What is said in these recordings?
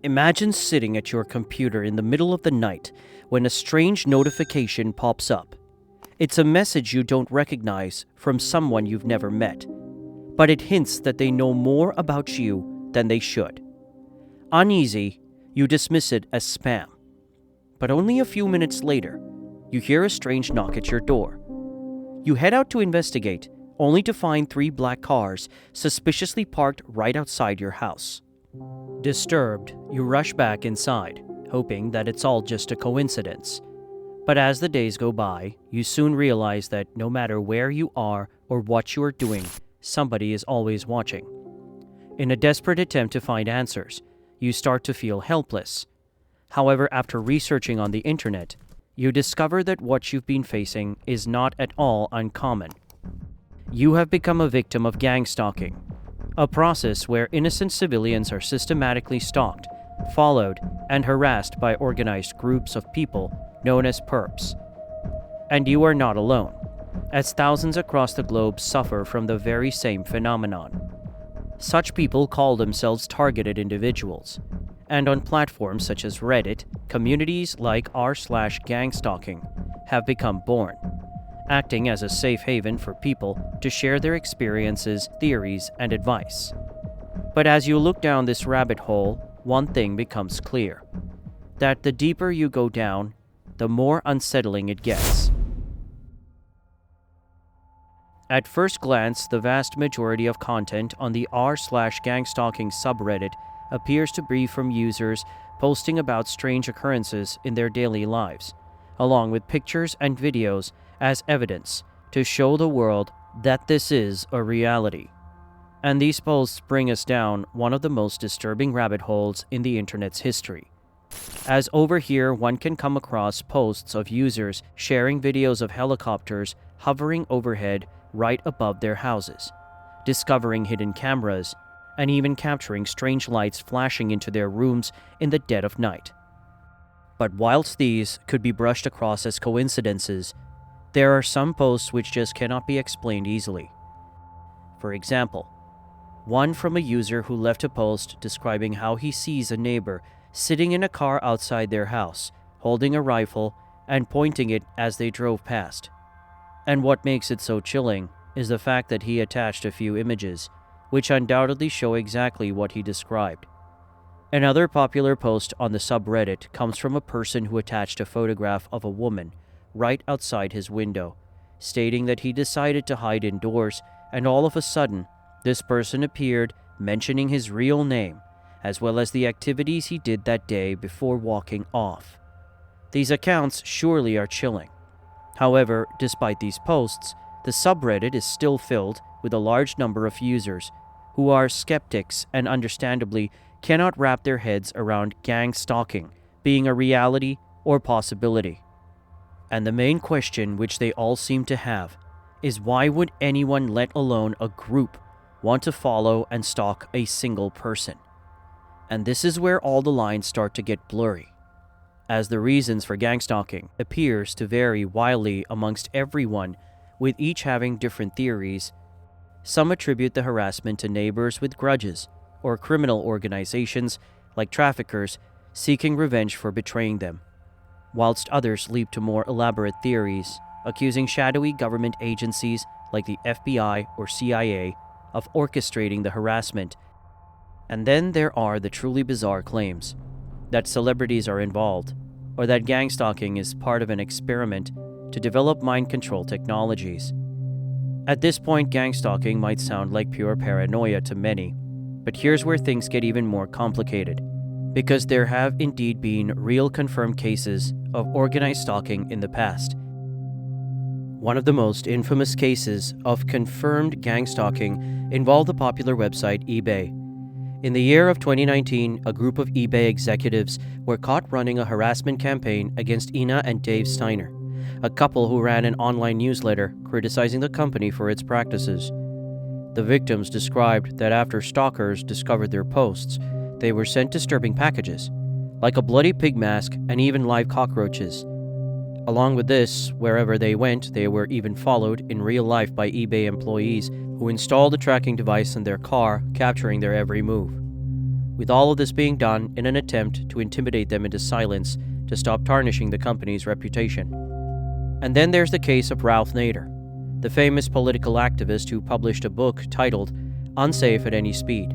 Imagine sitting at your computer in the middle of the night when a strange notification pops up. It's a message you don't recognize from someone you've never met, but it hints that they know more about you than they should. Uneasy, you dismiss it as spam. But only a few minutes later, you hear a strange knock at your door. You head out to investigate, only to find 3 black cars suspiciously parked right outside your house. Disturbed, you rush back inside, hoping that it's all just a coincidence. But as the days go by, you soon realize that no matter where you are or what you are doing, somebody is always watching. In a desperate attempt to find answers, you start to feel helpless. However, after researching on the internet, you discover that what you've been facing is not at all uncommon. You have become a victim of gang stalking, a process where innocent civilians are systematically stalked, followed, and harassed by organized groups of people known as perps. And you are not alone, as thousands across the globe suffer from the very same phenomenon. Such people call themselves targeted individuals, and on platforms such as Reddit, communities like r/gangstalking have become born, acting as a safe haven for people to share their experiences, theories, and advice. But as you look down this rabbit hole, one thing becomes clear: that the deeper you go down, the more unsettling it gets. At first glance, the vast majority of content on the r/gangstalking subreddit appears to be from users posting about strange occurrences in their daily lives, along with pictures and videos as evidence to show the world that this is a reality. And these posts bring us down one of the most disturbing rabbit holes in the internet's history. As over here, one can come across posts of users sharing videos of helicopters hovering overhead right above their houses, discovering hidden cameras, and even capturing strange lights flashing into their rooms in the dead of night. But whilst these could be brushed across as coincidences, there are some posts which just cannot be explained easily. For example, one from a user who left a post describing how he sees a neighbor sitting in a car outside their house, holding a rifle and pointing it as they drove past. And what makes it so chilling is the fact that he attached a few images, which undoubtedly show exactly what he described. Another popular post on the subreddit comes from a person who attached a photograph of a woman right outside his window, stating that he decided to hide indoors, and all of a sudden, this person appeared mentioning his real name, as well as the activities he did that day before walking off. These accounts surely are chilling. However, despite these posts, the subreddit is still filled with a large number of users who are skeptics and understandably cannot wrap their heads around gang stalking being a reality or possibility. And the main question which they all seem to have is, why would anyone, let alone a group, want to follow and stalk a single person? And this is where all the lines start to get blurry, as the reasons for gang stalking appears to vary wildly amongst everyone, with each having different theories. Some attribute the harassment to neighbors with grudges, or criminal organizations like traffickers seeking revenge for betraying them, whilst others leap to more elaborate theories, accusing shadowy government agencies like the FBI or CIA of orchestrating the harassment. And then there are the truly bizarre claims that celebrities are involved, or that gang stalking is part of an experiment to develop mind control technologies. At this point, gang stalking might sound like pure paranoia to many, but here's where things get even more complicated, because there have indeed been real confirmed cases of organized stalking in the past. One of the most infamous cases of confirmed gang stalking involved the popular website eBay. In the year of 2019, a group of eBay executives were caught running a harassment campaign against Ina and Dave Steiner, a couple who ran an online newsletter criticizing the company for its practices. The victims described that after stalkers discovered their posts, they were sent disturbing packages, like a bloody pig mask and even live cockroaches. Along with this, wherever they went, they were even followed in real life by eBay employees who installed a tracking device in their car, capturing their every move. with all of this being done in an attempt to intimidate them into silence to stop tarnishing the company's reputation. And then there's the case of Ralph Nader, the famous political activist who published a book titled Unsafe at Any Speed,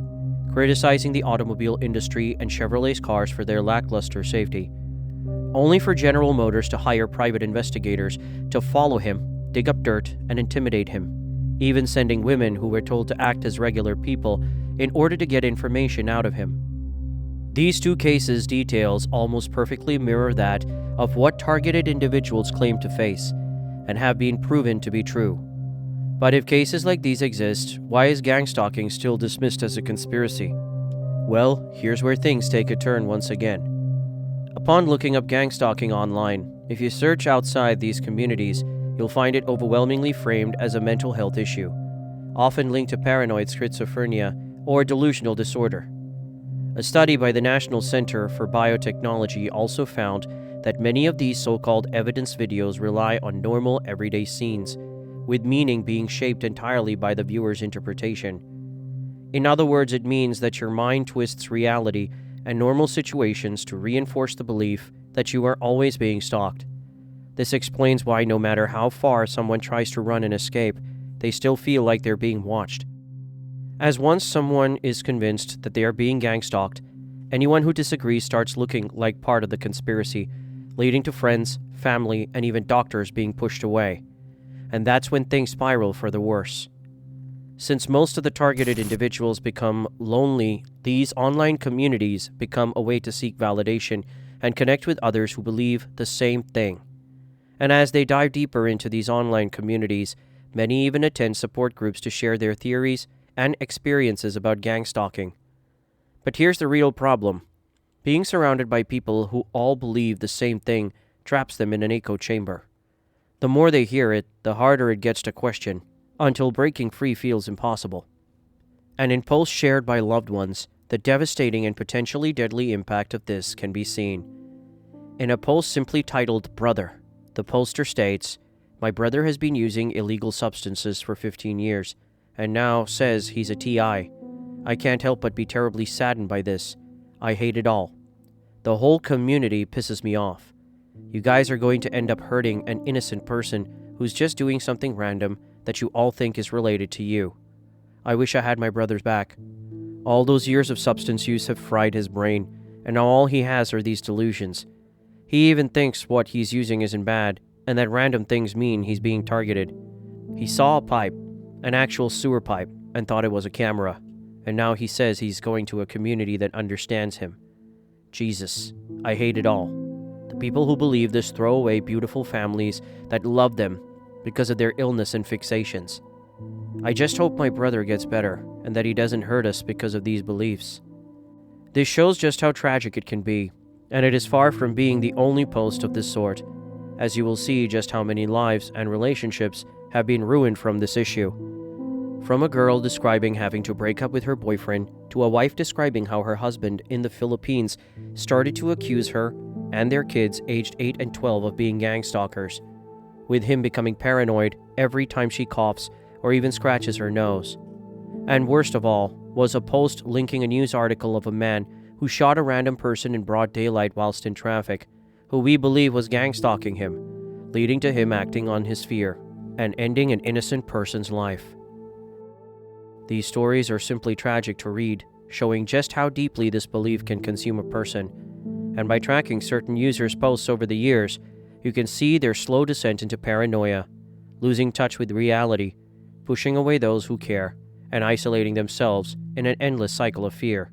criticizing the automobile industry and Chevrolet's cars for their lackluster safety, only for General Motors to hire private investigators to follow him, dig up dirt, and intimidate him, even sending women who were told to act as regular people in order to get information out of him. These two cases' details almost perfectly mirror that of what targeted individuals claim to face, and have been proven to be true. But if cases like these exist, why is gang stalking still dismissed as a conspiracy? Well, here's where things take a turn once again. Upon looking up gang stalking online, if you search outside these communities, you'll find it overwhelmingly framed as a mental health issue, often linked to paranoid schizophrenia or delusional disorder. A study by the National Center for Biotechnology also found that many of these so-called evidence videos rely on normal everyday scenes, with meaning being shaped entirely by the viewer's interpretation. In other words, it means that your mind twists reality and normal situations to reinforce the belief that you are always being stalked. This explains why no matter how far someone tries to run and escape, they still feel like they're being watched. As once someone is convinced that they are being gang stalked, anyone who disagrees starts looking like part of the conspiracy, leading to friends, family, and even doctors being pushed away. And that's when things spiral for the worse. Since most of the targeted individuals become lonely, these online communities become a way to seek validation and connect with others who believe the same thing. And as they dive deeper into these online communities, many even attend support groups to share their theories and experiences about gang stalking. But here's the real problem. Being surrounded by people who all believe the same thing traps them in an echo chamber. The more they hear it, the harder it gets to question, until breaking free feels impossible. And in posts shared by loved ones, the devastating and potentially deadly impact of this can be seen. In a post simply titled "Brother," the poster states, "My brother has been using illegal substances for 15 years, and now says he's a TI. I can't help but be terribly saddened by this. I hate it all. The whole community pisses me off. You guys are going to end up hurting an innocent person who's just doing something random that you all think is related to you. I wish I had my brother's back. All those years of substance use have fried his brain, and now all he has are these delusions. He even thinks what he's using isn't bad, and that random things mean he's being targeted. He saw a pipe, an actual sewer pipe, and thought it was a camera, and now he says he's going to a community that understands him. Jesus, I hate it all. The people who believe this throw away beautiful families that love them because of their illness and fixations. I just hope my brother gets better and that he doesn't hurt us because of these beliefs." This shows just how tragic it can be, and it is far from being the only post of this sort, as you will see just how many lives and relationships have been ruined from this issue. From a girl describing having to break up with her boyfriend to a wife describing how her husband in the Philippines started to accuse her and their kids aged 8 and 12 of being gang stalkers, with him becoming paranoid every time she coughs or even scratches her nose. And worst of all was a post linking a news article of a man who shot a random person in broad daylight whilst in traffic, who we believe was gang stalking him, leading to him acting on his fear and ending an innocent person's life. These stories are simply tragic to read, showing just how deeply this belief can consume a person. And by tracking certain users' posts over the years, you can see their slow descent into paranoia, losing touch with reality, pushing away those who care, and isolating themselves in an endless cycle of fear.